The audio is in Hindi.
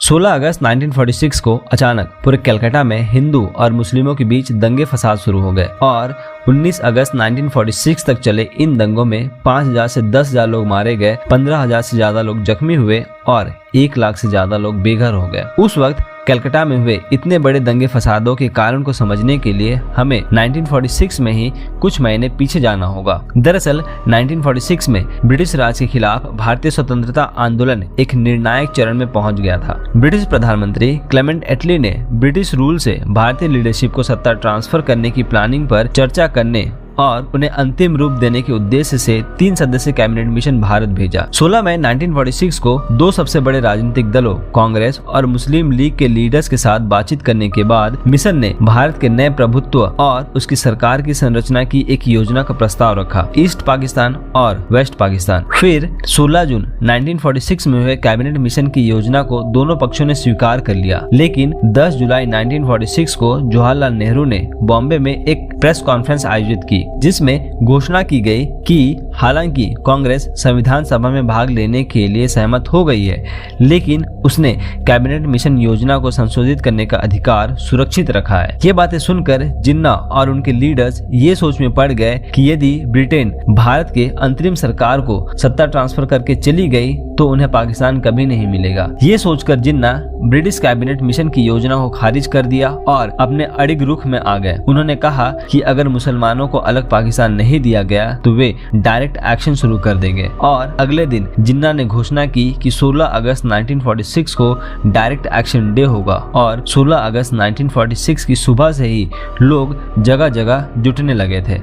16 अगस्त 1946 को अचानक पूरे कलकत्ता में हिंदू और मुस्लिमों के बीच दंगे फसाद शुरू हो गए और 19 अगस्त 1946 तक चले इन दंगों में 5,000 से 10,000 लोग मारे गए, 15,000 से ज्यादा लोग जख्मी हुए और 1 लाख से ज्यादा लोग बेघर हो गए। उस वक्त कलकत्ता में हुए इतने बड़े दंगे फसादों के कारण को समझने के लिए हमें 1946 में ही कुछ महीने पीछे जाना होगा। दरअसल 1946 में ब्रिटिश राज के खिलाफ भारतीय स्वतंत्रता आंदोलन एक निर्णायक चरण में पहुंच गया था। ब्रिटिश प्रधानमंत्री क्लेमेंट एटली ने ब्रिटिश रूल से भारतीय लीडरशिप को सत्ता ट्रांसफर करने की प्लानिंग पर चर्चा करने और उन्हें अंतिम रूप देने के उद्देश्य से 3 सदस्यीय कैबिनेट मिशन भारत भेजा। 16 मई 1946 को 2 सबसे बड़े राजनीतिक दलों कांग्रेस और मुस्लिम लीग के लीडर्स के साथ बातचीत करने के बाद मिशन ने भारत के नए प्रभुत्व और उसकी सरकार की संरचना की एक योजना का प्रस्ताव रखा, ईस्ट पाकिस्तान और वेस्ट पाकिस्तान। फिर 16 जून 1946 में हुए कैबिनेट मिशन की योजना को दोनों पक्षों ने स्वीकार कर लिया, लेकिन 10 जुलाई 1946 को जवाहरलाल नेहरू ने बॉम्बे में एक प्रेस कॉन्फ्रेंस आयोजित की, जिसमें घोषणा की गई कि हालांकि कांग्रेस संविधान सभा में भाग लेने के लिए सहमत हो गई है, लेकिन उसने कैबिनेट मिशन योजना को संशोधित करने का अधिकार सुरक्षित रखा है। ये बातें सुनकर जिन्ना और उनके लीडर्स ये सोच में पड़ गए कि यदि ब्रिटेन भारत के अंतरिम सरकार को सत्ता ट्रांसफर करके चली गई तो उन्हें पाकिस्तान कभी नहीं मिलेगा। ये सोचकर जिन्ना ब्रिटिश कैबिनेट मिशन की योजना को खारिज कर दिया और अपने अड़िग रुख में आ गए। उन्होंने कहा कि अगर मुसलमानों को अलग पाकिस्तान नहीं दिया गया तो वे डायरेक्ट एक्शन शुरू कर देंगे और अगले दिन जिन्ना ने घोषणा की कि 16 अगस्त 1946 को डायरेक्ट एक्शन डे होगा और 16 अगस्त 1946 की सुबह से ही लोग जगह जगह जुटने लगे थे।